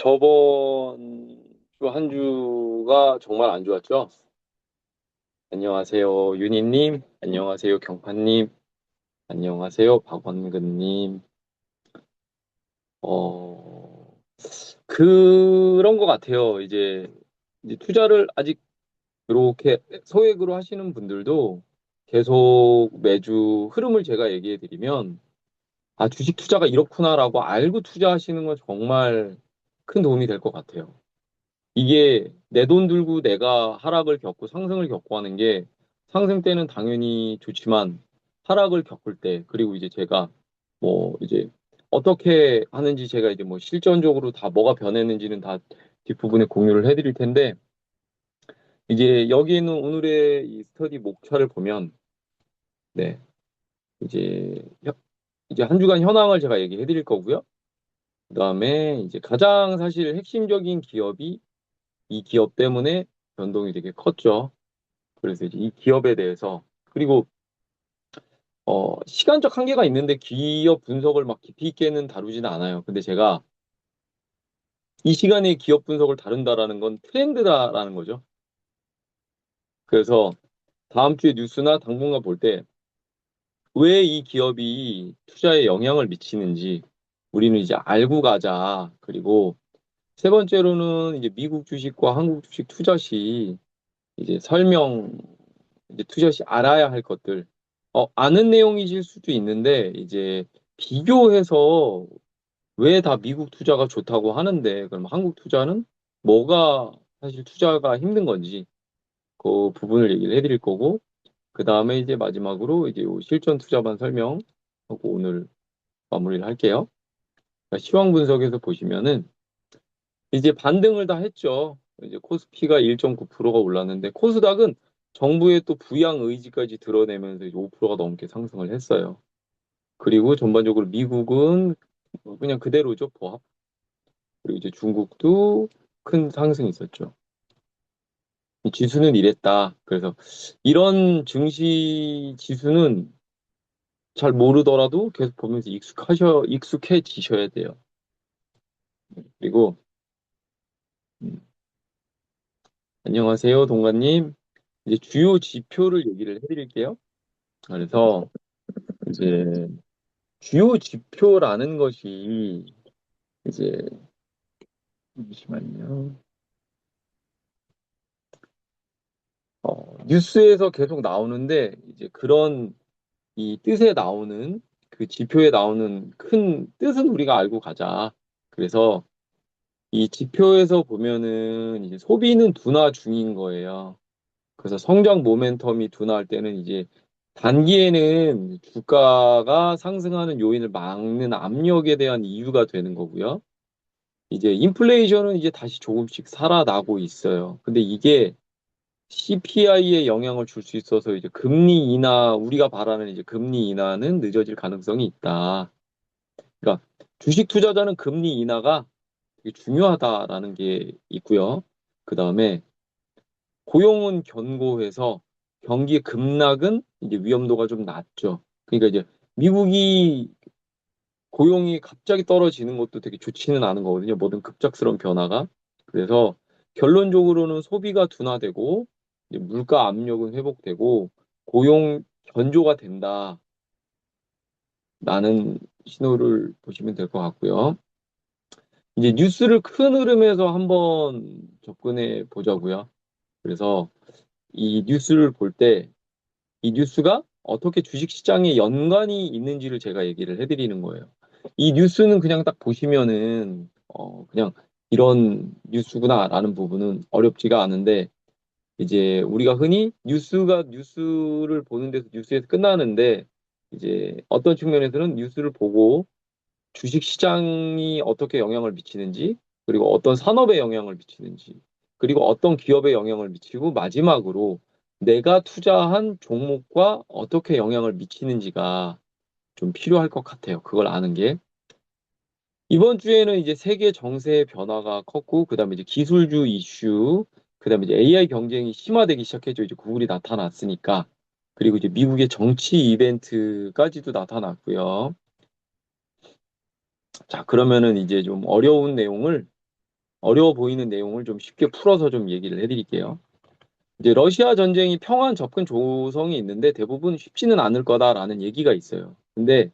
저번 주 한 주가 정말 안 좋았죠? 안녕하세요, 윤희님. 안녕하세요, 경판님. 안녕하세요, 박원근님. 어, 그런 것 같아요. 이제 투자를 아직 이렇게 소액으로 하시는 분들도 계속 매주 흐름을 제가 얘기해 드리면, 아, 주식 투자가 이렇구나라고 알고 투자하시는 건 정말 큰 도움이 될 것 같아요. 이게 내 돈 들고 내가 하락을 겪고 상승을 겪고 하는 게 상승 때는 당연히 좋지만 하락을 겪을 때 그리고 이제 제가 뭐 이제 어떻게 하는지 제가 이제 뭐 실전적으로 다 뭐가 변했는지는 다 뒷부분에 공유를 해드릴 텐데 이제 여기 있는 오늘의 이 스터디 목차를 보면 네 이제 이제 한 주간 현황을 제가 얘기해 드릴 거고요. 그다음에 이제 가장 사실 핵심적인 기업이 이 기업 때문에 변동이 되게 컸죠. 그래서 이제 이 기업에 대해서 그리고 시간적 한계가 있는데 기업 분석을 막 깊이 있게는 다루지는 않아요. 근데 제가 이 시간에 기업 분석을 다룬다라는 건 트렌드다라는 거죠. 그래서 다음 주에 뉴스나 당분간 볼 때 왜 이 기업이 투자에 영향을 미치는지 우리는 이제 알고 가자. 그리고 세 번째로는 이제 미국 주식과 한국 주식 투자 시 이제 설명 이제 투자시 알아야 할 것들, 아는 내용이실 수도 있는데, 이제 비교해서 왜 다 미국 투자가 좋다고 하는데, 그럼 한국 투자는 뭐가 사실 투자가 힘든 건지, 그 부분을 얘기를 해드릴 거고, 그 다음에 이제 마지막으로 이제 요 실전 투자반 설명하고 오늘 마무리를 할게요. 그러니까 시황 분석에서 보시면은, 이제 반등을 다 했죠. 이제 코스피가 1.9%가 올랐는데, 코스닥은 정부의 또 부양 의지까지 드러내면서 이제 5%가 넘게 상승을 했어요. 그리고 전반적으로 미국은 그냥 그대로죠, 보합. 그리고 이제 중국도 큰 상승이 있었죠. 이 지수는 이랬다. 그래서 이런 증시 지수는 잘 모르더라도 계속 보면서 익숙해지셔야 돼요. 그리고, 음, 안녕하세요, 동관님. 이제 주요 지표를 얘기를 해드릴게요. 그래서 이제 주요 지표라는 것이 이제 잠시만요. 뉴스에서 계속 나오는데 이제 그런 이 뜻에 나오는 그 지표에 나오는 큰 뜻은 우리가 알고 가자. 그래서 이 지표에서 보면은 이제 소비는 둔화 중인 거예요. 그래서 성장 모멘텀이 둔화할 때는 이제 단기에는 주가가 상승하는 요인을 막는 압력에 대한 이유가 되는 거고요. 이제 인플레이션은 이제 다시 조금씩 살아나고 있어요. 근데 이게 CPI에 영향을 줄 수 있어서 이제 금리 인하, 우리가 바라는 이제 금리 인하는 늦어질 가능성이 있다. 그러니까 주식 투자자는 금리 인하가 되게 중요하다라는 게 있고요. 그 다음에 고용은 견고해서 경기 급락은 이제 위험도가 좀 낮죠. 그러니까 이제 미국이 고용이 갑자기 떨어지는 것도 되게 좋지는 않은 거거든요. 모든 급작스러운 변화가. 그래서 결론적으로는 소비가 둔화되고 이제 물가 압력은 회복되고 고용 견조가 된다라는 신호를 보시면 될 것 같고요. 이제 뉴스를 큰 흐름에서 한번 접근해 보자고요. 그래서 이 뉴스를 볼 때 이 뉴스가 어떻게 주식시장에 연관이 있는지를 제가 얘기를 해드리는 거예요. 이 뉴스는 그냥 딱 보시면은 그냥 이런 뉴스구나라는 부분은 어렵지가 않은데 이제 우리가 흔히 뉴스를 보는 데서 뉴스에서 끝나는데 이제 어떤 측면에서는 뉴스를 보고 주식시장이 어떻게 영향을 미치는지 그리고 어떤 산업에 영향을 미치는지 그리고 어떤 기업에 영향을 미치고 마지막으로 내가 투자한 종목과 어떻게 영향을 미치는지가 좀 필요할 것 같아요. 그걸 아는 게. 이번 주에는 이제 세계 정세의 변화가 컸고, 그 다음에 이제 기술주 이슈, 그 다음에 이제 AI 경쟁이 심화되기 시작했죠. 이제 구글이 나타났으니까. 그리고 이제 미국의 정치 이벤트까지도 나타났고요. 자, 그러면은 이제 좀 어려운 내용을 어려워 보이는 내용을 좀 쉽게 풀어서 좀 얘기를 해드릴게요. 이제 러시아 전쟁이 평안 접근 조성이 있는데 대부분 쉽지는 않을 거다라는 얘기가 있어요. 근데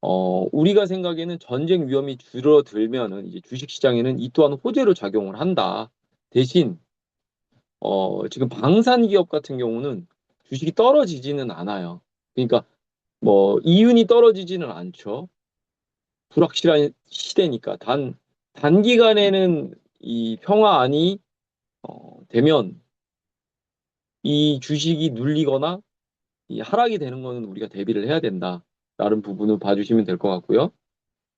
우리가 생각에는 전쟁 위험이 줄어들면은 이제 주식 시장에는 이 또한 호재로 작용을 한다. 대신 지금 방산 기업 같은 경우는 주식이 떨어지지는 않아요. 그러니까 뭐 이윤이 떨어지지는 않죠. 불확실한 시대니까 단기간에는 이 평화안이 되면 이 주식이 눌리거나 이 하락이 되는 거는 우리가 대비를 해야 된다라는 부분을 봐주시면 될 것 같고요.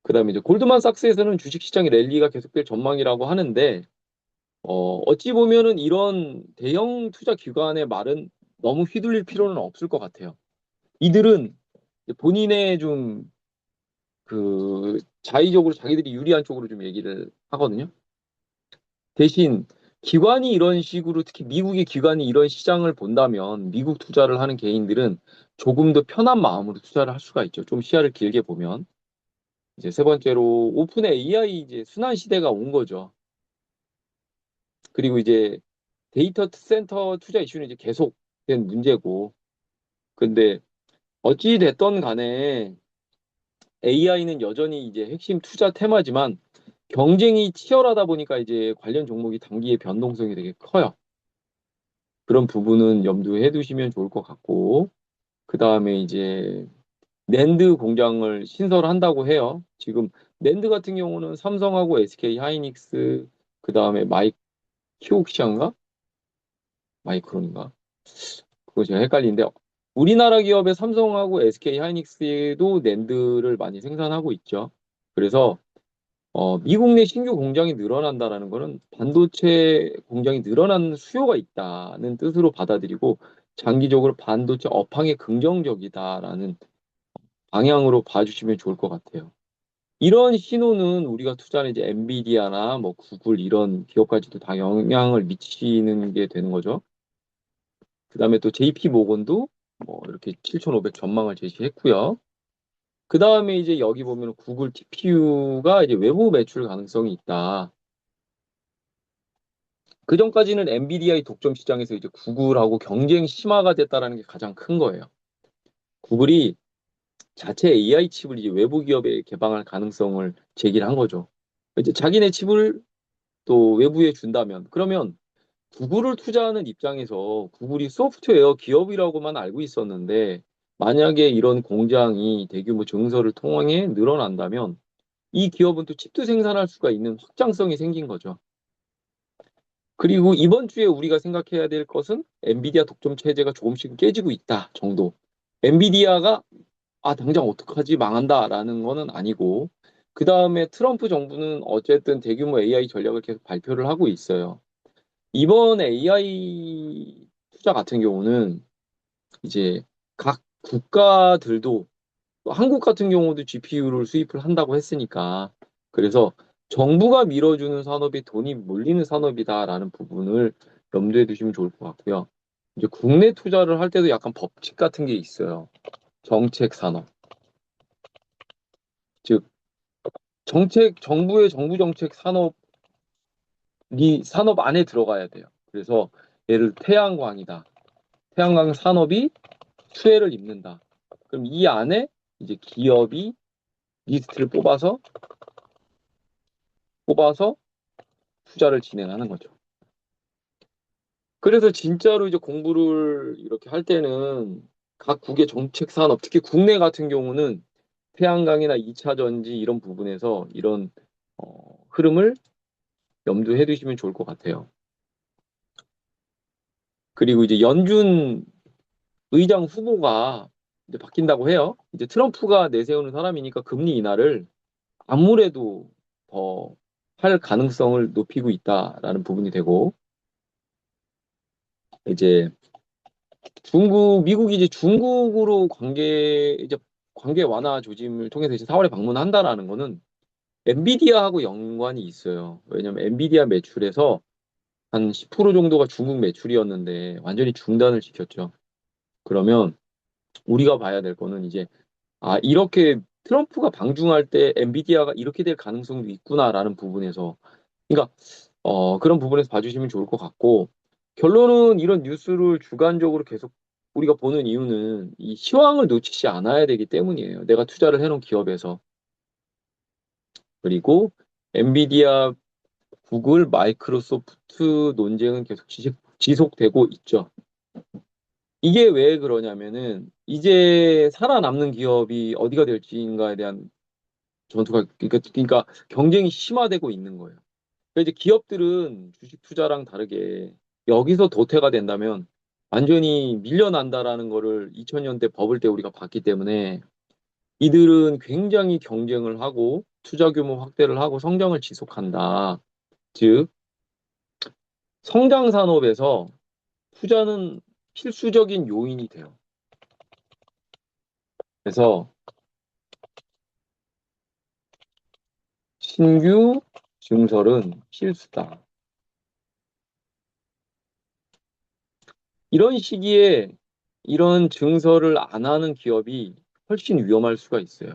그다음에 이제 골드만삭스에서는 주식시장의 랠리가 계속될 전망이라고 하는데 어찌 보면은 이런 대형 투자 기관의 말은 너무 휘둘릴 필요는 없을 것 같아요. 이들은 이제 본인의 좀 그 자의적으로 자기들이 유리한 쪽으로 좀 얘기를 하거든요. 대신 기관이 이런 식으로 특히 미국의 기관이 이런 시장을 본다면 미국 투자를 하는 개인들은 조금 더 편한 마음으로 투자를 할 수가 있죠. 좀 시야를 길게 보면. 이제 세 번째로 오픈 AI 이제 순환 시대가 온 거죠. 그리고 이제 데이터 센터 투자 이슈는 이제 계속된 문제고. 근데 어찌 됐던 간에 AI는 여전히 이제 핵심 투자 테마지만 경쟁이 치열하다 보니까 이제 관련 종목이 단기의 변동성이 되게 커요. 그런 부분은 염두에 두시면 좋을 것 같고, 그 다음에 이제 낸드 공장을 신설한다고 해요. 지금 낸드 같은 경우는 삼성하고 SK 하이닉스, 그 다음에 키옥시아인가? 마이크론인가? 그거 제가 헷갈리는데, 우리나라 기업의 삼성하고 SK 하이닉스도 낸드를 많이 생산하고 있죠. 그래서 미국 내 신규 공장이 늘어난다라는 거는 반도체 공장이 늘어나는 수요가 있다는 뜻으로 받아들이고 장기적으로 반도체 업황에 긍정적이다라는 방향으로 봐주시면 좋을 것 같아요. 이런 신호는 우리가 투자하는 이제 엔비디아나 뭐 구글 이런 기업까지도 다 영향을 미치는 게 되는 거죠. 그다음에 또 JP 모건도 뭐 이렇게 7,500 전망을 제시했고요. 그다음에 이제 여기 보면 구글 TPU가 이제 외부 매출 가능성이 있다. 그 전까지는 엔비디아의 독점 시장에서 이제 구글하고 경쟁 심화가 됐다라는 게 가장 큰 거예요. 구글이 자체 AI 칩을 이제 외부 기업에 개방할 가능성을 제기를 한 거죠. 이제 자기네 칩을 또 외부에 준다면 그러면 구글을 투자하는 입장에서 구글이 소프트웨어 기업이라고만 알고 있었는데 만약에 이런 공장이 대규모 증설을 통해 늘어난다면 이 기업은 또 칩도 생산할 수가 있는 확장성이 생긴 거죠. 그리고 이번 주에 우리가 생각해야 될 것은 엔비디아 독점 체제가 조금씩 깨지고 있다 정도. 엔비디아가 당장 어떡하지 망한다라는 거는 아니고 그 다음에 트럼프 정부는 어쨌든 대규모 AI 전략을 계속 발표를 하고 있어요. 이번 AI 투자 같은 경우는 이제 각 국가들도 한국 같은 경우도 GPU를 수입을 한다고 했으니까 그래서 정부가 밀어주는 산업이 돈이 몰리는 산업이다라는 부분을 염두에 두시면 좋을 것 같고요. 이제 국내 투자를 할 때도 약간 법칙 같은 게 있어요. 정책 산업. 즉 정부의 정부 정책 산업이 산업 안에 들어가야 돼요. 그래서 예를 태양광이다. 태양광 산업이 수혜를 입는다. 그럼 이 안에 이제 기업이 리스트를 뽑아서 투자를 진행하는 거죠. 그래서 진짜로 이제 공부를 이렇게 할 때는 각 국의 정책 산업, 특히 국내 같은 경우는 태양광이나 2차 전지 이런 부분에서 이런 흐름을 염두해 두시면 좋을 것 같아요. 그리고 이제 연준 의장 후보가 이제 바뀐다고 해요. 이제 트럼프가 내세우는 사람이니까 금리 인하를 아무래도 더 할 가능성을 높이고 있다라는 부분이 되고 이제 미국이 이제 중국으로 관계 완화 조짐을 통해서 이제 4월에 방문한다라는 거는 엔비디아하고 연관이 있어요. 왜냐면 엔비디아 매출에서 한 10% 정도가 중국 매출이었는데 완전히 중단을 시켰죠. 그러면 우리가 봐야 될 거는 이제 이렇게 트럼프가 방중할 때 엔비디아가 이렇게 될 가능성도 있구나라는 부분에서 그러니까 그런 부분에서 봐주시면 좋을 것 같고, 결론은 이런 뉴스를 주관적으로 계속 우리가 보는 이유는 이 시황을 놓치지 않아야 되기 때문이에요. 내가 투자를 해놓은 기업에서. 그리고 엔비디아, 구글, 마이크로소프트 논쟁은 계속 지속되고 있죠. 이게 왜 그러냐면은 이제 살아남는 기업이 어디가 될지인가에 대한 전투가, 그러니까 경쟁이 심화되고 있는 거예요. 그러니까 이제 기업들은 주식 투자랑 다르게 여기서 도태가 된다면 완전히 밀려난다라는 거를 2000년대 버블 때 우리가 봤기 때문에 이들은 굉장히 경쟁을 하고 투자 규모 확대를 하고 성장을 지속한다. 즉, 성장 산업에서 투자는 필수적인 요인이 돼요. 그래서 신규 증설은 필수다. 이런 시기에 이런 증설을 안 하는 기업이 훨씬 위험할 수가 있어요.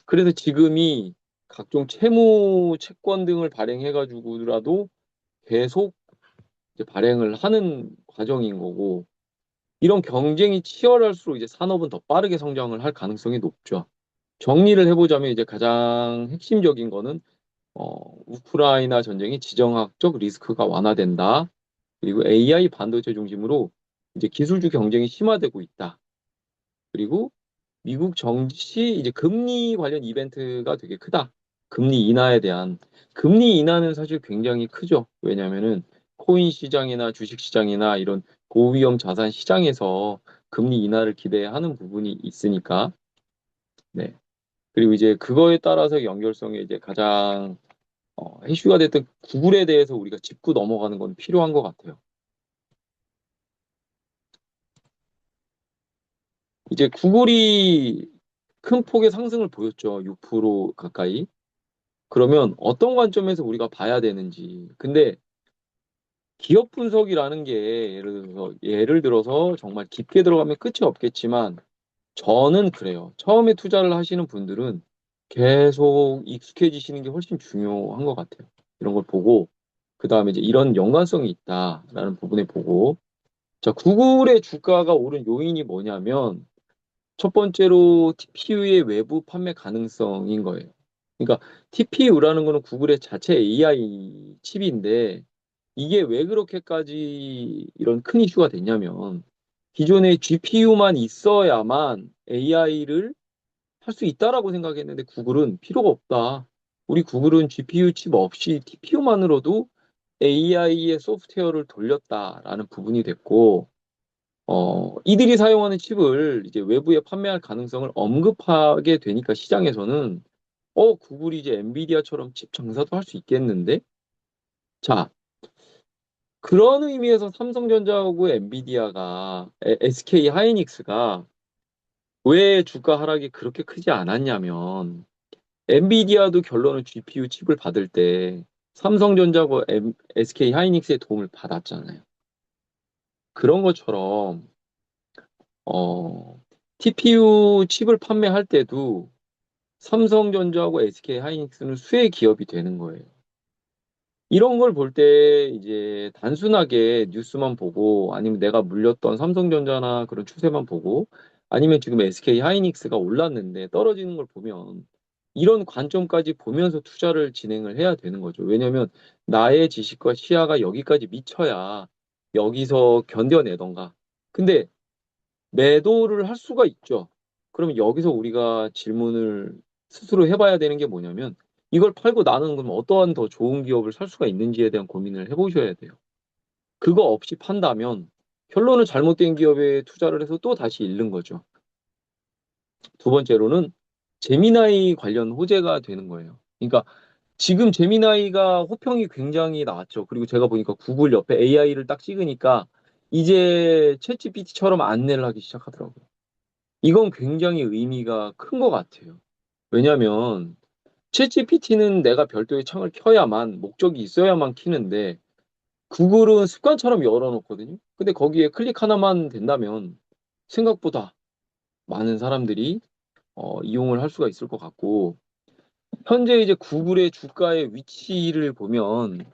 그래서 지금이 각종 채무 채권 등을 발행해가지고라도 계속 이제 발행을 하는 과정인 거고, 이런 경쟁이 치열할수록 이제 산업은 더 빠르게 성장을 할 가능성이 높죠. 정리를 해보자면 이제 가장 핵심적인 거는 우크라이나 전쟁이 지정학적 리스크가 완화된다. 그리고 AI 반도체 중심으로 이제 기술주 경쟁이 심화되고 있다. 그리고 미국 정치 이제 금리 관련 이벤트가 되게 크다. 금리 인하에 대한 금리 인하는 사실 굉장히 크죠. 왜냐하면은 코인 시장이나 주식 시장이나 이런 고위험 자산 시장에서 금리 인하를 기대하는 부분이 있으니까. 네. 그리고 이제 그거에 따라서 연결성에 이제 가장 이슈가 됐던 구글에 대해서 우리가 짚고 넘어가는 건 필요한 것 같아요. 이제 구글이 큰 폭의 상승을 보였죠. 6% 가까이. 그러면 어떤 관점에서 우리가 봐야 되는지. 근데 기업 분석이라는 게 예를 들어서 정말 깊게 들어가면 끝이 없겠지만 저는 그래요. 처음에 투자를 하시는 분들은 계속 익숙해지시는 게 훨씬 중요한 것 같아요. 이런 걸 보고 그다음에 이제 이런 연관성이 있다라는 부분에 보고 자, 구글의 주가가 오른 요인이 뭐냐면 첫 번째로 TPU의 외부 판매 가능성인 거예요. 그러니까 TPU라는 거는 구글의 자체 AI 칩인데 이게 왜 그렇게까지 이런 큰 이슈가 됐냐면 기존에 GPU만 있어야만 AI를 할 수 있다라고 생각했는데 구글은 필요가 없다. 우리 구글은 GPU 칩 없이 TPU만으로도 AI의 소프트웨어를 돌렸다라는 부분이 됐고 이들이 사용하는 칩을 이제 외부에 판매할 가능성을 언급하게 되니까 시장에서는 구글이 이제 엔비디아처럼 칩 장사도 할 수 있겠는데? 자, 그런 의미에서 삼성전자하고 엔비디아가 SK 하이닉스가 왜 주가 하락이 그렇게 크지 않았냐면 엔비디아도 결론은 GPU 칩을 받을 때 삼성전자하고 SK 하이닉스의 도움을 받았잖아요. 그런 것처럼 어, TPU 칩을 판매할 때도 삼성전자하고 SK 하이닉스는 수혜 기업이 되는 거예요. 이런 걸 볼 때 이제 단순하게 뉴스만 보고 아니면 내가 물렸던 삼성전자나 그런 추세만 보고 아니면 지금 SK 하이닉스가 올랐는데 떨어지는 걸 보면 이런 관점까지 보면서 투자를 진행을 해야 되는 거죠. 왜냐하면 나의 지식과 시야가 여기까지 미쳐야 여기서 견뎌내던가. 근데 매도를 할 수가 있죠. 그러면 여기서 우리가 질문을 스스로 해봐야 되는 게 뭐냐면 이걸 팔고 나는 그럼 어떠한 더 좋은 기업을 살 수가 있는지에 대한 고민을 해보셔야 돼요. 그거 없이 판다면 결론은 잘못된 기업에 투자를 해서 또 다시 잃는 거죠. 두 번째로는 제미나이 관련 호재가 되는 거예요. 그러니까 지금 제미나이가 호평이 굉장히 나왔죠. 그리고 제가 보니까 구글 옆에 AI를 딱 찍으니까 이제 챗GPT처럼 안내를 하기 시작하더라고요. 이건 굉장히 의미가 큰 것 같아요. 왜냐하면 챗GPT는 내가 별도의 창을 켜야만 목적이 있어야만 키는데 구글은 습관처럼 열어놓거든요. 근데 거기에 클릭 하나만 된다면 생각보다 많은 사람들이 이용을 할 수가 있을 것 같고 현재 이제 구글의 주가의 위치를 보면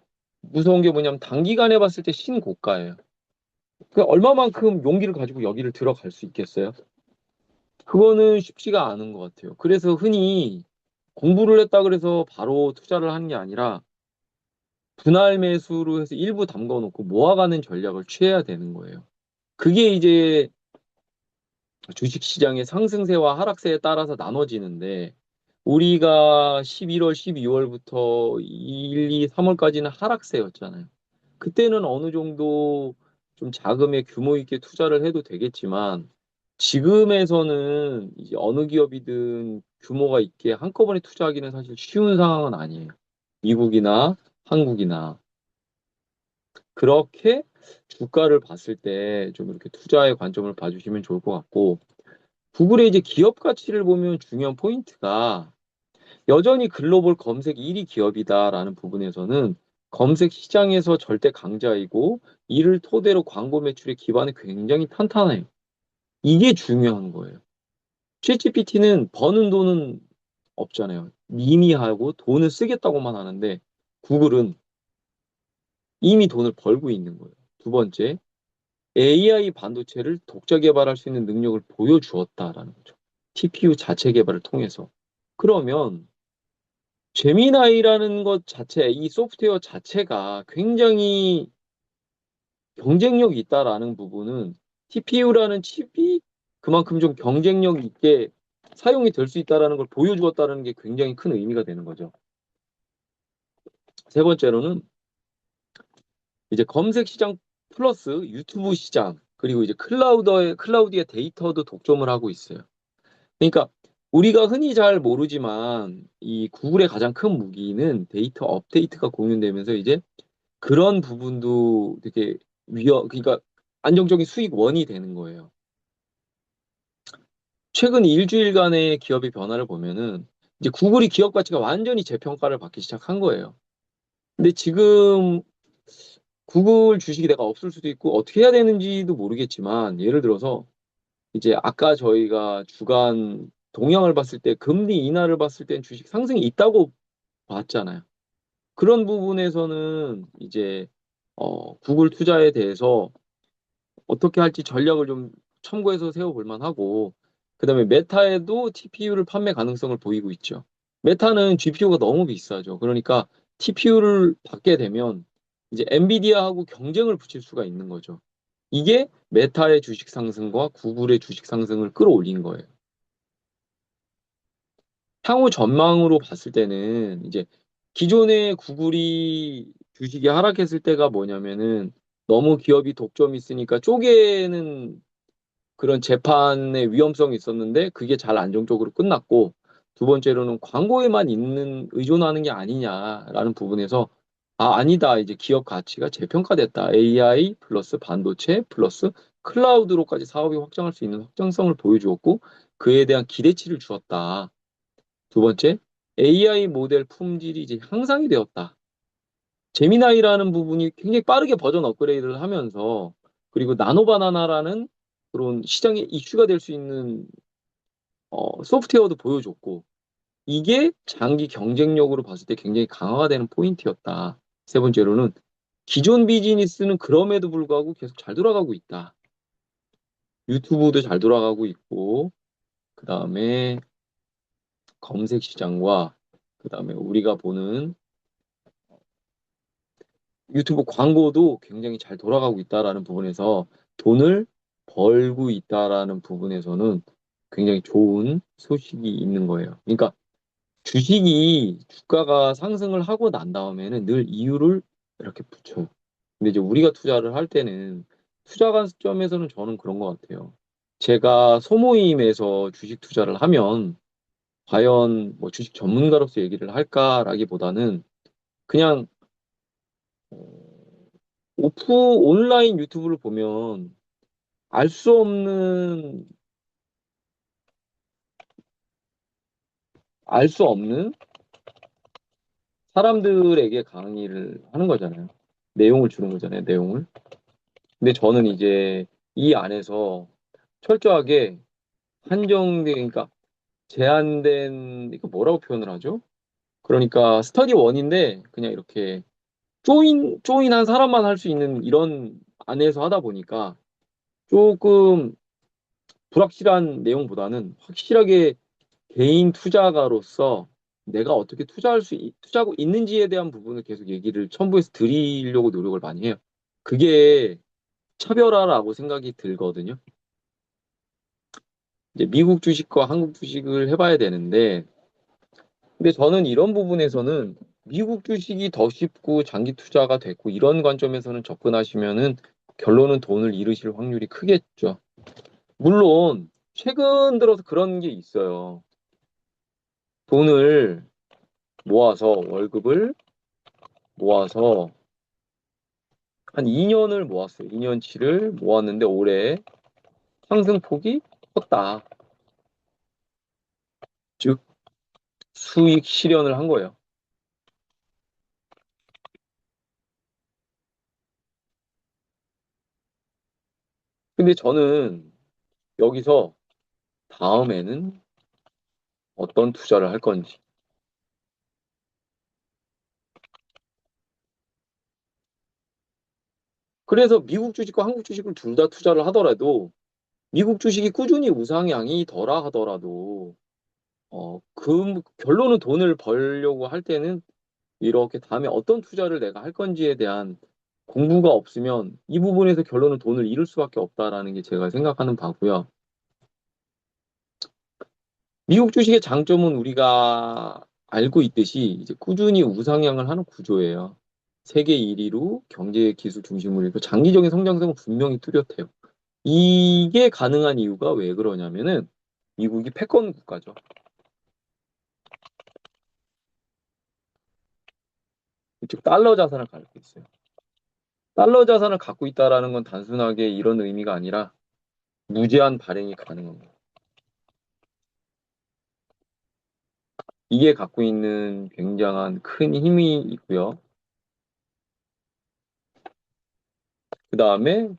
무서운 게 뭐냐면 단기간에 봤을 때 신고가예요. 그 얼마만큼 용기를 가지고 여기를 들어갈 수 있겠어요? 그거는 쉽지가 않은 것 같아요. 그래서 흔히 공부를 했다 그래서 바로 투자를 하는 게 아니라 분할 매수로 해서 일부 담궈 놓고 모아가는 전략을 취해야 되는 거예요. 그게 이제 주식시장의 상승세와 하락세에 따라서 나눠지는데 우리가 11월, 12월부터 1, 2, 3월까지는 하락세였잖아요. 그때는 어느 정도 좀 자금의 규모 있게 투자를 해도 되겠지만 지금에서는 이제 어느 기업이든 규모가 있게 한꺼번에 투자하기는 사실 쉬운 상황은 아니에요. 미국이나 한국이나. 그렇게 주가를 봤을 때 좀 이렇게 투자의 관점을 봐주시면 좋을 것 같고 구글의 이제 기업 가치를 보면 중요한 포인트가 여전히 글로벌 검색 1위 기업이다라는 부분에서는 검색 시장에서 절대 강자이고 이를 토대로 광고 매출의 기반이 굉장히 탄탄해요. 이게 중요한 거예요. 챗GPT는 버는 돈은 없잖아요. 미미하고 돈을 쓰겠다고만 하는데 구글은 이미 돈을 벌고 있는 거예요. 두 번째, AI 반도체를 독자 개발할 수 있는 능력을 보여주었다라는 거죠. TPU 자체 개발을 통해서. 그러면 제미나이라는 것 자체, 이 소프트웨어 자체가 굉장히 경쟁력이 있다라는 부분은 TPU라는 칩이 그만큼 좀 경쟁력 있게 사용이 될 수 있다라는 걸 보여주었다는 게 굉장히 큰 의미가 되는 거죠. 세 번째로는 이제 검색 시장 플러스 유튜브 시장 그리고 이제 클라우드의 데이터도 독점을 하고 있어요. 그러니까 우리가 흔히 잘 모르지만 이 구글의 가장 큰 무기는 데이터 업데이트가 공유되면서 이제 그런 부분도 되게 그러니까 안정적인 수익 원이 되는 거예요. 최근 일주일간의 기업의 변화를 보면은 이제 구글이 기업 가치가 완전히 재평가를 받기 시작한 거예요. 근데 지금 구글 주식이 내가 없을 수도 있고 어떻게 해야 되는지도 모르겠지만 예를 들어서 이제 아까 저희가 주간 동향을 봤을 때 금리 인하를 봤을 땐 주식 상승이 있다고 봤잖아요. 그런 부분에서는 이제 구글 투자에 대해서 어떻게 할지 전략을 좀 참고해서 세워볼 만하고 그다음에 메타에도 TPU를 판매 가능성을 보이고 있죠. 메타는 GPU가 너무 비싸죠. 그러니까 TPU를 받게 되면 이제 엔비디아하고 경쟁을 붙일 수가 있는 거죠. 이게 메타의 주식 상승과 구글의 주식 상승을 끌어올린 거예요. 향후 전망으로 봤을 때는 이제 기존의 구글이 주식이 하락했을 때가 뭐냐면은 너무 기업이 독점이 있으니까 쪼개는 그런 재판의 위험성이 있었는데 그게 잘 안정적으로 끝났고 두 번째로는 광고에만 있는 의존하는 게 아니냐라는 부분에서 아니다. 이제 기업 가치가 재평가됐다. AI 플러스 반도체 플러스 클라우드로까지 사업이 확장할 수 있는 확장성을 보여주었고 그에 대한 기대치를 주었다. 두 번째, AI 모델 품질이 이제 향상이 되었다. 제미나이라는 부분이 굉장히 빠르게 버전 업그레이드를 하면서 그리고 나노바나나라는 그런 시장에 이슈가 될 수 있는 소프트웨어도 보여줬고 이게 장기 경쟁력으로 봤을 때 굉장히 강화가 되는 포인트였다. 세 번째로는 기존 비즈니스는 그럼에도 불구하고 계속 잘 돌아가고 있다. 유튜브도 잘 돌아가고 있고 그 다음에 검색 시장과 그 다음에 우리가 보는 유튜브 광고도 굉장히 잘 돌아가고 있다라는 부분에서 돈을 벌고 있다라는 부분에서는 굉장히 좋은 소식이 있는 거예요. 그러니까 주식이 주가가 상승을 하고 난 다음에는 늘 이유를 이렇게 붙여요. 근데 이제 우리가 투자를 할 때는 투자 관점에서는 저는 그런 것 같아요. 제가 소모임에서 주식 투자를 하면 과연 뭐 주식 전문가로서 얘기를 할까라기보다는 그냥 온라인 유튜브를 보면 알 수 없는, 알 수 없는 사람들에게 강의를 하는 거잖아요. 내용을 주는 거잖아요, 내용을. 근데 저는 이제 이 안에서 철저하게 한정된, 그러니까 제한된, 이거 뭐라고 표현을 하죠? 그러니까 스터디 원인데 그냥 이렇게 조인한 사람만 할 수 있는 이런 안에서 하다 보니까 조금 불확실한 내용보다는 확실하게 개인 투자가로서 내가 어떻게 투자하고 있는지에 대한 부분을 계속 얘기를 첨부해서 드리려고 노력을 많이 해요. 그게 차별화라고 생각이 들거든요. 이제 미국 주식과 한국 주식을 해봐야 되는데, 근데 저는 이런 부분에서는 미국 주식이 더 쉽고 장기 투자가 됐고 이런 관점에서는 접근하시면은 결론은 돈을 잃으실 확률이 크겠죠. 물론 최근 들어서 그런 게 있어요. 돈을 모아서 월급을 모아서 한 2년을 모았어요. 2년치를 모았는데 올해 상승폭이 컸다. 즉 수익 실현을 한 거예요. 근데 저는 여기서 다음에는 어떤 투자를 할 건지. 그래서 미국 주식과 한국 주식을 둘 다 투자를 하더라도 미국 주식이 꾸준히 우상향이 덜하 하더라도 그 결론은 돈을 벌려고 할 때는 이렇게 다음에 어떤 투자를 내가 할 건지에 대한 공부가 없으면 이 부분에서 결론은 돈을 잃을 수밖에 없다라는 게 제가 생각하는 바고요. 미국 주식의 장점은 우리가 알고 있듯이 이제 꾸준히 우상향을 하는 구조예요. 세계 1위로 경제 기술 중심으로 해서 장기적인 성장성은 분명히 뚜렷해요. 이게 가능한 이유가 왜 그러냐면은 미국이 패권 국가죠. 즉 달러 자산을 갖고 있어요. 달러 자산을 갖고 있다라는 건 단순하게 이런 의미가 아니라 무제한 발행이 가능한 거예요. 이게 갖고 있는 굉장한 큰 힘이 있고요. 그 다음에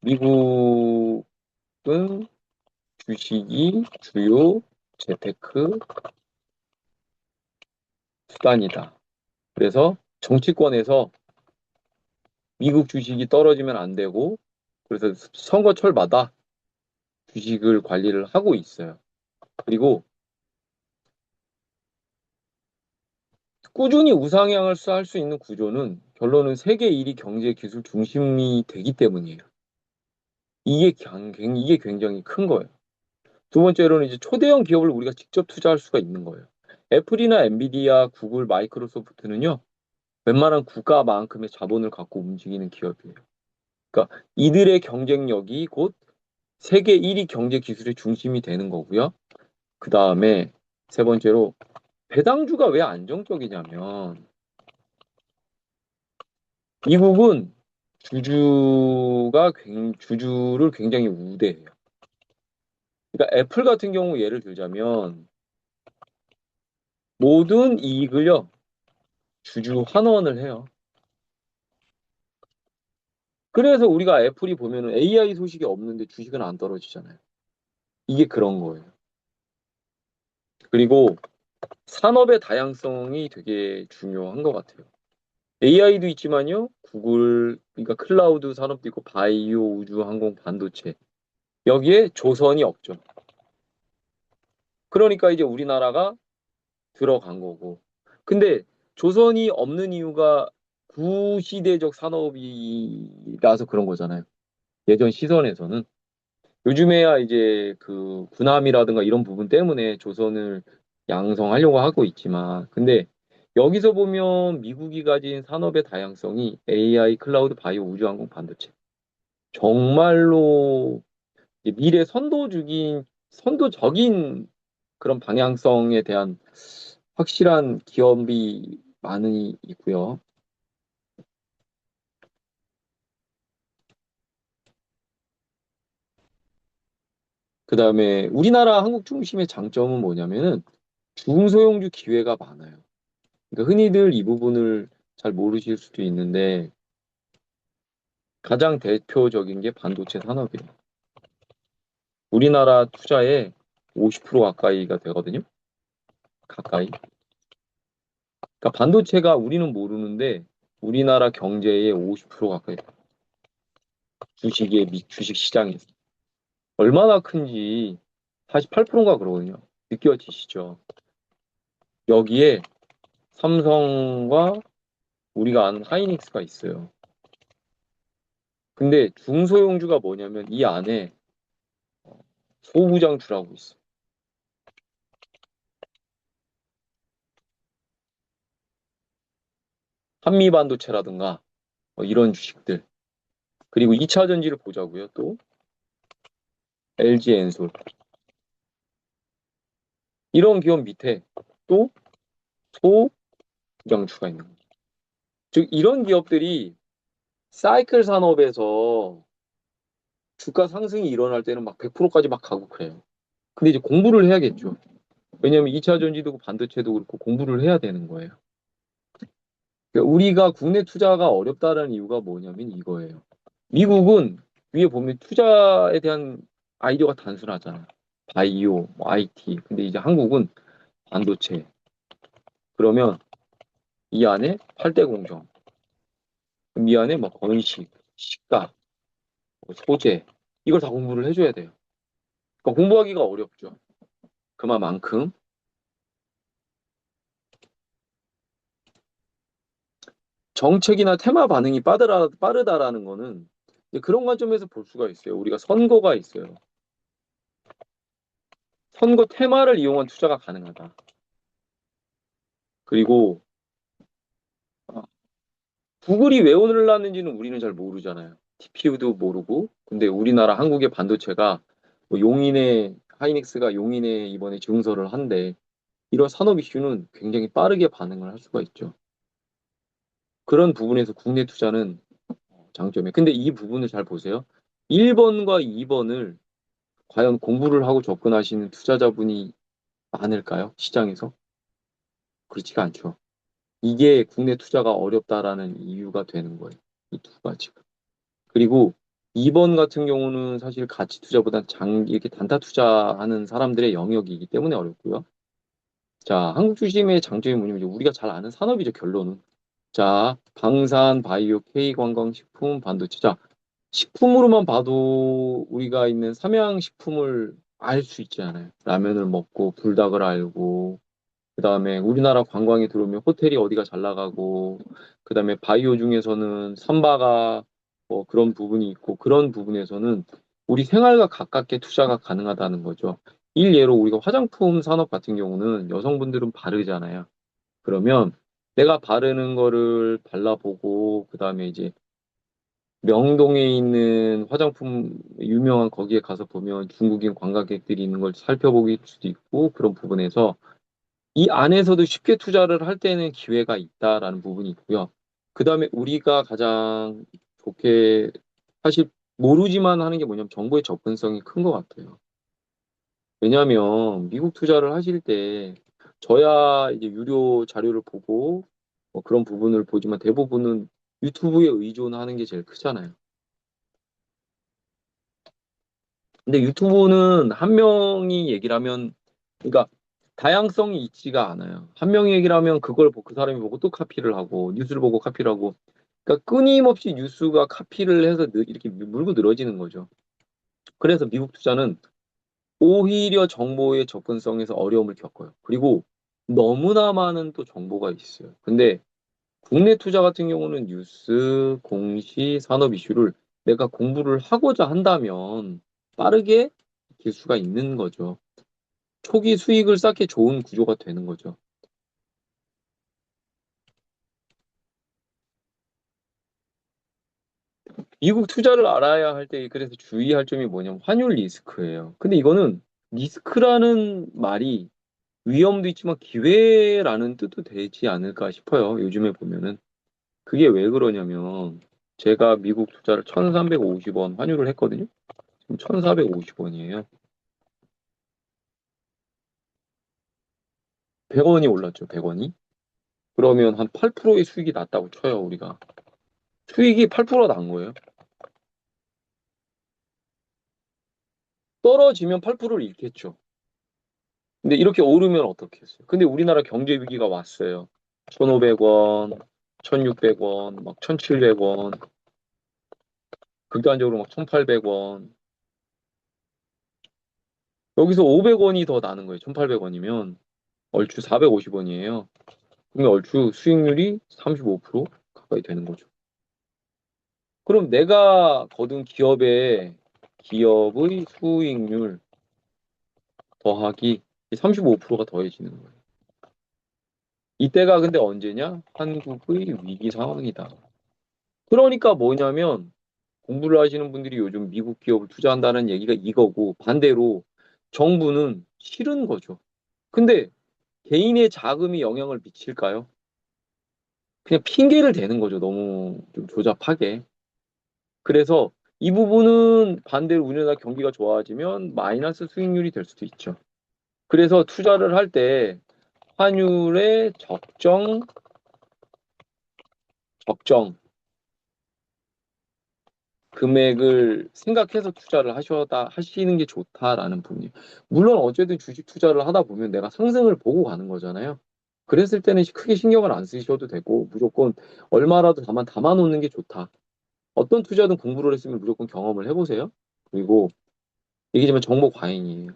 미국은 주식이 주요 재테크 수단이다. 그래서 정치권에서 미국 주식이 떨어지면 안 되고, 그래서 선거철마다 주식을 관리를 하고 있어요. 그리고 꾸준히 우상향을 할 수 있는 구조는 결론은 세계 1위 경제 기술 중심이 되기 때문이에요. 이게 굉장히 큰 거예요. 두 번째로는 이제 초대형 기업을 우리가 직접 투자할 수가 있는 거예요. 애플이나 엔비디아, 구글, 마이크로소프트는요, 웬만한 국가만큼의 자본을 갖고 움직이는 기업이에요. 그러니까 이들의 경쟁력이 곧 세계 1위 경제 기술의 중심이 되는 거고요. 그 다음에 세 번째로 배당주가 왜 안정적이냐면 미국은 주주를 굉장히 우대해요. 그러니까 애플 같은 경우 예를 들자면 모든 이익을요 주주 환원을 해요. 그래서 우리가 애플이 보면은 AI 소식이 없는데 주식은 안 떨어지잖아요. 이게 그런 거예요. 그리고 산업의 다양성이 되게 중요한 것 같아요. AI도 있지만요, 구글, 그러니까 클라우드 산업도 있고, 바이오, 우주, 항공, 반도체. 여기에 조선이 없죠. 그러니까 이제 우리나라가 들어간 거고. 근데 조선이 없는 이유가 구시대적 산업이라서 그런 거잖아요. 예전 시선에서는. 요즘에야 이제 그 군함이라든가 이런 부분 때문에 조선을 양성하려고 하고 있지만, 근데 여기서 보면 미국이 가진 산업의 다양성이 AI, 클라우드, 바이오, 우주항공, 반도체. 정말로 미래 선도적인 그런 방향성에 대한 확실한 기업이 많이 있고요. 그 다음에 우리나라 한국 중심의 장점은 뭐냐면은 중소형주 기회가 많아요. 그러니까 흔히들 이 부분을 잘 모르실 수도 있는데 가장 대표적인 게 반도체 산업이에요. 우리나라 투자에 50% 가까이가 되거든요. 가까이. 그러니까 반도체가 우리는 모르는데 우리나라 경제의 50% 가까이 주식 시장에서 얼마나 큰지 48%인가 그러거든요. 느껴지시죠? 여기에 삼성과 우리가 아는 하이닉스가 있어요. 근데 중소형주가 뭐냐면 이 안에 소부장주라고 있어. 한미반도체라든가 이런 주식들. 그리고 2차 전지를 보자고요. 또 LG엔솔. 이런 기업 밑에 또 소부장주가 있는 거예요. 즉 이런 기업들이 사이클 산업에서 주가 상승이 일어날 때는 막 100%까지 막 가고 그래요. 근데 이제 공부를 해야겠죠. 왜냐하면 2차 전지도 그렇고 반도체도 그렇고 공부를 해야 되는 거예요. 그러니까 우리가 국내 투자가 어렵다는 이유가 뭐냐면 이거예요. 미국은 위에 보면 투자에 대한 아이디어가 단순하잖아. 바이오, 뭐 IT. 근데 이제 한국은 반도체. 그러면 이 안에 8대 공정, 이 안에 뭐 건식, 식가, 뭐 소재 이걸 다 공부를 해줘야 돼요. 그러니까 공부하기가 어렵죠. 그만큼 정책이나 테마 반응이 빠르다라는 거는 이제 그런 관점에서 볼 수가 있어요. 우리가 선거가 있어요. 선거 테마를 이용한 투자가 가능하다. 그리고 구글이 왜 오르났는지는 우리는 잘 모르잖아요. TPU도 모르고. 근데 우리나라 한국의 반도체가 뭐 용인의 하이닉스가 용인에 이번에 증설을 한데 이런 산업 이슈는 굉장히 빠르게 반응을 할 수가 있죠. 그런 부분에서 국내 투자는 장점이에요. 근데 이 부분을 잘 보세요. 1번과 2번을 과연 공부를 하고 접근하시는 투자자분이 많을까요? 시장에서? 그렇지가 않죠. 이게 국내 투자가 어렵다라는 이유가 되는 거예요. 이 두 가지가. 그리고 2번 같은 경우는 사실 가치 투자보다 장기 이렇게 단타 투자하는 사람들의 영역이기 때문에 어렵고요. 자, 한국 주식의 장점이 뭐냐면 이제 우리가 잘 아는 산업이죠, 결론은. 자, 방산, 바이오, K관광, 식품, 반도체. 자, 식품으로만 봐도 우리가 있는 삼양식품을 알 수 있잖아요. 라면을 먹고 불닭을 알고 그다음에 우리나라 관광에 들어오면 호텔이 어디가 잘 나가고 그다음에 바이오 중에서는 삼바가 뭐 그런 부분이 있고 그런 부분에서는 우리 생활과 가깝게 투자가 가능하다는 거죠. 일예로 우리가 화장품 산업 같은 경우는 여성분들은 바르잖아요. 그러면 내가 바르는 거를 발라보고 그다음에 이제 명동에 있는 화장품 유명한 거기에 가서 보면 중국인 관광객들이 있는 걸 살펴보길 수도 있고 그런 부분에서 이 안에서도 쉽게 투자를 할 때는 기회가 있다라는 부분이 있고요. 그 다음에 우리가 가장 좋게 사실 모르지만 하는 게 뭐냐면 정보의 접근성이 큰 것 같아요. 왜냐하면 미국 투자를 하실 때 저야 이제 유료 자료를 보고 뭐 그런 부분을 보지만 대부분은 유튜브에 의존하는 게 제일 크잖아요. 근데 유튜브는 한 명이 얘기를 하면, 그러니까 다양성이 있지가 않아요. 한 명이 얘기를 하면 그걸 그 사람이 보고 또 카피를 하고, 뉴스를 보고 카피를 하고, 그러니까 끊임없이 뉴스가 카피를 해서 이렇게 물고 늘어지는 거죠. 그래서 미국 투자는 오히려 정보의 접근성에서 어려움을 겪어요. 그리고 너무나 많은 또 정보가 있어요. 근데 국내 투자 같은 경우는 뉴스, 공시, 산업 이슈를 내가 공부를 하고자 한다면 빠르게 익힐 수가 있는 거죠. 초기 수익을 쌓기 좋은 구조가 되는 거죠. 미국 투자를 알아야 할 때 그래서 주의할 점이 뭐냐면 환율 리스크예요. 근데 이거는 리스크라는 말이 위험도 있지만 기회라는 뜻도 되지 않을까 싶어요. 요즘에 보면은. 그게 왜 그러냐면 제가 미국 투자를 1,350원 환율을 했거든요. 지금 1,450원이에요. 100원이 올랐죠, 100원이. 그러면 한 8%의 수익이 났다고 쳐요, 우리가. 수익이 8%가 난 거예요. 떨어지면 8%를 잃겠죠. 근데 이렇게 오르면 어떻겠어요? 근데 우리나라 경제 위기가 왔어요. 1,500원, 1,600원, 막 1,700원, 극단적으로 막 1,800원. 여기서 500원이 더 나는 거예요. 1,800원이면 얼추 450원이에요. 그러면 얼추 수익률이 35% 가까이 되는 거죠. 그럼 내가 거둔 기업의 수익률 더하기 35%가 더해지는 거예요. 이때가 근데 언제냐? 한국의 위기 상황이다. 그러니까 뭐냐면 공부를 하시는 분들이 요즘 미국 기업을 투자한다는 얘기가 이거고 반대로 정부는 싫은 거죠. 근데 개인의 자금이 영향을 미칠까요? 그냥 핑계를 대는 거죠. 너무 좀 조잡하게. 그래서 이 부분은 반대로 우리나라 경기가 좋아지면 마이너스 수익률이 될 수도 있죠. 그래서 투자를 할 때 환율의 적정 금액을 생각해서 투자를 하시는 게 좋다라는 부분이에요. 물론 어쨌든 주식 투자를 하다 보면 내가 상승을 보고 가는 거잖아요. 그랬을 때는 크게 신경을 안 쓰셔도 되고 무조건 얼마라도 담아 놓는 게 좋다. 어떤 투자든 공부를 했으면 무조건 경험을 해보세요. 그리고 얘기지만 정보 과잉이에요.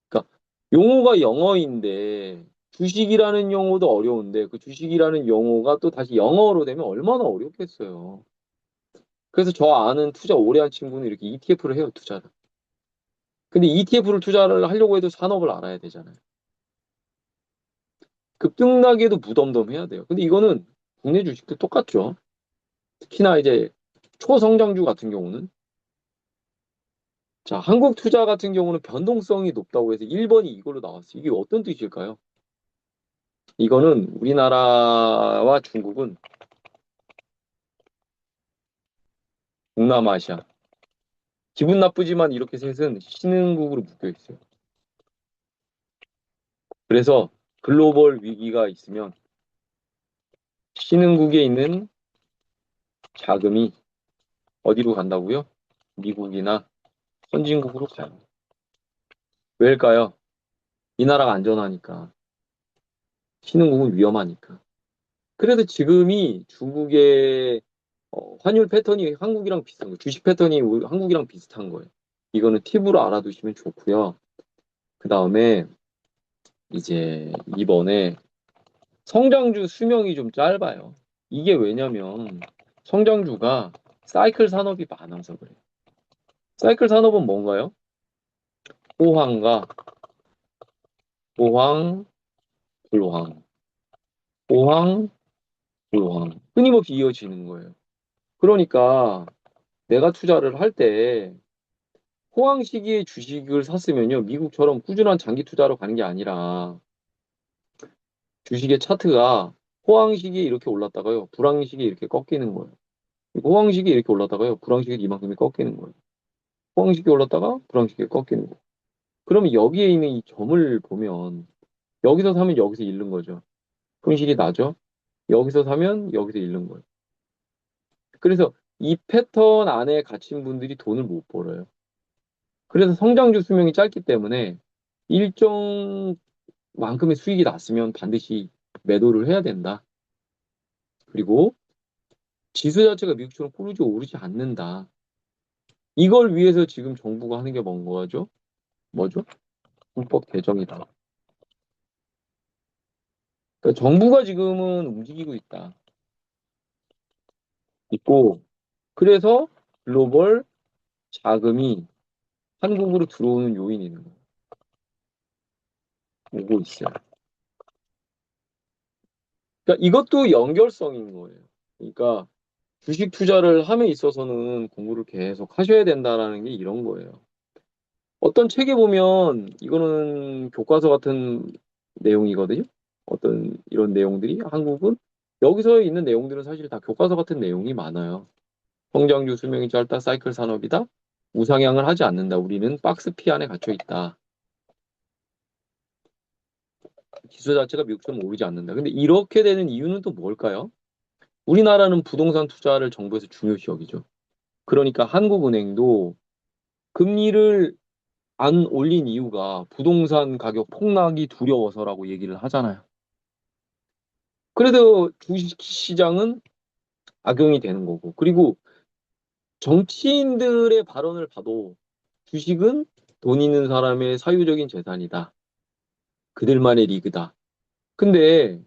그러니까 용어가 영어인데 주식이라는 용어도 어려운데 그 주식이라는 용어가 또 다시 영어로 되면 얼마나 어렵겠어요. 그래서 저 아는 투자 오래 한 친구는 이렇게 ETF를 해요, 투자를. 근데 ETF를 투자를 하려고 해도 산업을 알아야 되잖아요. 급등나게도 무덤덤해야 돼요. 근데 이거는 국내 주식도 똑같죠. 특히나 이제 초성장주 같은 경우는 자, 한국 투자 같은 경우는 변동성이 높다고 해서 1번이 이걸로 나왔어요. 이게 어떤 뜻일까요? 이거는 우리나라와 중국은 동남아시아. 기분 나쁘지만 이렇게 셋은 신흥국으로 묶여 있어요. 그래서 글로벌 위기가 있으면 신흥국에 있는 자금이 어디로 간다고요? 미국이나 선진국으로 가요. 왜일까요? 이 나라가 안전하니까. 신흥국은 위험하니까. 그래도 지금이 중국의 환율 패턴이 한국이랑 비슷한 거예요. 주식 패턴이 한국이랑 비슷한 거예요. 이거는 팁으로 알아두시면 좋고요. 그 다음에 이제 이번에 성장주 수명이 좀 짧아요. 이게 왜냐면 성장주가 사이클 산업이 많아서 그래요. 사이클 산업은 뭔가요? 호황과 호황, 불황, 호황, 불황. 끊임없이 이어지는 거예요. 그러니까 내가 투자를 할 때 호황 시기에 주식을 샀으면요. 미국처럼 꾸준한 장기 투자로 가는 게 아니라 주식의 차트가 호황 시기에 이렇게 올랐다가요. 불황 시기에 이렇게 꺾이는 거예요. 호황 시기에 이렇게 올랐다가요. 불황 시기에 이만큼이 꺾이는 거예요. 호황 시기에 올랐다가 불황 시기에 꺾이는 거예요. 그러면 여기에 있는 이 점을 보면 여기서 사면 여기서 잃는 거죠. 손실이 나죠. 여기서 사면 여기서 잃는 거예요. 그래서 이 패턴 안에 갇힌 분들이 돈을 못 벌어요. 그래서 성장주 수명이 짧기 때문에 일정 만큼의 수익이 났으면 반드시 매도를 해야 된다. 그리고 지수 자체가 미국처럼 꾸르지 오르지 않는다. 이걸 위해서 지금 정부가 하는 게 뭔 거죠? 뭐죠? 불법 개정이다. 그러니까 정부가 지금은 움직이고 있고, 그래서 글로벌 자금이 한국으로 들어오는 요인이 오고 있어요. 그러니까 이것도 연결성인 거예요. 그러니까 주식 투자를 함에 있어서는 공부를 계속 하셔야 된다라는 게 이런 거예요. 어떤 책에 보면 이거는 교과서 같은 내용이거든요. 어떤 이런 내용들이 한국은 여기서 있는 내용들은 사실 다 교과서 같은 내용이 많아요. 성장주 수명이 짧다, 사이클 산업이다, 우상향을 하지 않는다. 우리는 박스 피 안에 갇혀 있다. 기술 자체가 미국처럼 오르지 않는다. 근데 이렇게 되는 이유는 또 뭘까요? 우리나라는 부동산 투자를 정부에서 중요시 여기죠. 그러니까 한국은행도 금리를 안 올린 이유가 부동산 가격 폭락이 두려워서라고 얘기를 하잖아요. 그래도 주식시장은 악용이 되는 거고. 그리고 정치인들의 발언을 봐도 주식은 돈 있는 사람의 사유적인 재산이다. 그들만의 리그다. 근데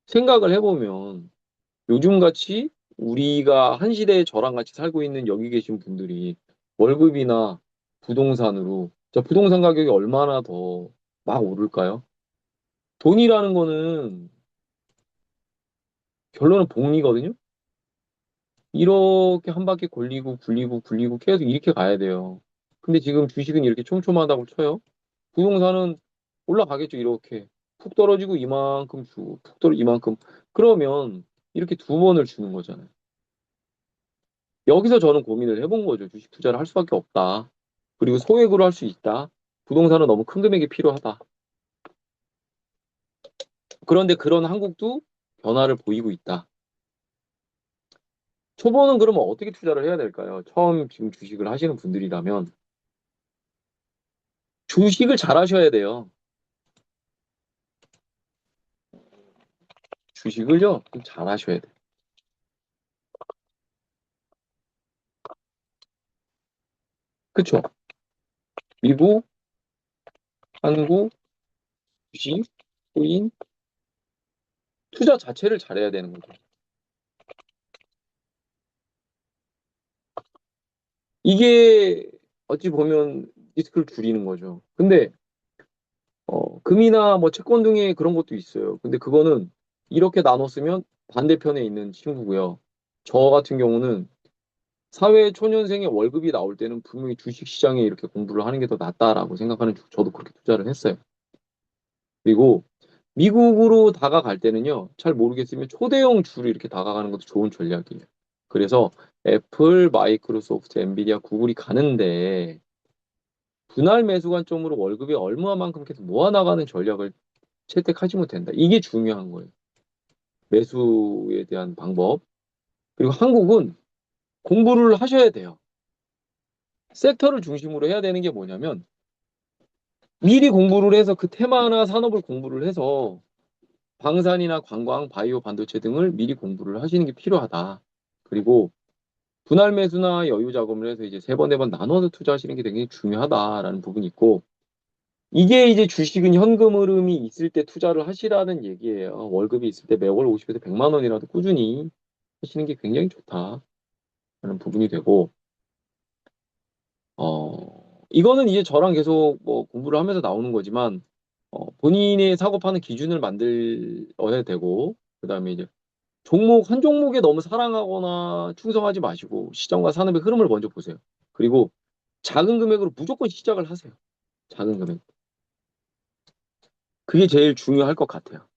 생각을 해보면 요즘같이 우리가 한 시대에 저랑 같이 살고 있는 여기 계신 분들이 월급이나 부동산으로 자, 부동산 가격이 얼마나 더 막 오를까요? 돈이라는 거는 결론은 복리거든요. 이렇게 한 바퀴 굴리고 굴리고 굴리고 계속 이렇게 가야 돼요. 근데 지금 주식은 이렇게 촘촘하다고 쳐요. 부동산은 올라가겠죠. 이렇게 푹 떨어지고 이만큼 주고 푹 떨어 이만큼 그러면 이렇게 두 번을 주는 거잖아요. 여기서 저는 고민을 해본 거죠. 주식 투자를 할 수밖에 없다. 그리고 소액으로 할 수 있다. 부동산은 너무 큰 금액이 필요하다. 그런데 그런 한국도 변화를 보이고 있다. 초보는 그러면 어떻게 투자를 해야 될까요? 처음 지금 주식을 하시는 분들이라면 주식을 잘 하셔야 돼요. 주식을요, 좀 잘 하셔야 돼요. 그쵸? 미국, 한국, 주식, 코인, 투자 자체를 잘해야 되는 거죠. 이게 어찌 보면 리스크를 줄이는 거죠. 근데 금이나 뭐 채권 등의 그런 것도 있어요. 근데 그거는 이렇게 나눴으면 반대편에 있는 친구고요. 저 같은 경우는 사회 초년생의 월급이 나올 때는 분명히 주식 시장에 이렇게 공부를 하는 게 더 낫다라고 생각하는 저도 그렇게 투자를 했어요. 그리고 미국으로 다가갈 때는요, 잘 모르겠으면 초대형 주로 이렇게 다가가는 것도 좋은 전략이에요. 그래서 애플, 마이크로소프트, 엔비디아, 구글이 가는데 분할 매수 관점으로 월급이 얼마만큼 계속 모아나가는 전략을 채택하시면 된다. 이게 중요한 거예요. 매수에 대한 방법. 그리고 한국은 공부를 하셔야 돼요. 섹터를 중심으로 해야 되는 게 뭐냐면 미리 공부를 해서 그 테마나 산업을 공부를 해서 방산이나 관광, 바이오, 반도체 등을 미리 공부를 하시는 게 필요하다. 그리고 분할 매수나 여유 자금을 해서 이제 세 번, 네 번 나눠서 투자하시는 게 굉장히 중요하다라는 부분이 있고 이게 이제 주식은 현금 흐름이 있을 때 투자를 하시라는 얘기예요. 월급이 있을 때 매월 50에서 100만 원이라도 꾸준히 하시는 게 굉장히 좋다라는 부분이 되고 이거는 이제 저랑 계속 뭐 공부를 하면서 나오는 거지만 본인의 사고 파는 기준을 만들어야 되고 그다음에 이제 종목 한 종목에 너무 사랑하거나 충성하지 마시고 시장과 산업의 흐름을 먼저 보세요. 그리고 작은 금액으로 무조건 시작을 하세요. 작은 금액. 그게 제일 중요할 것 같아요.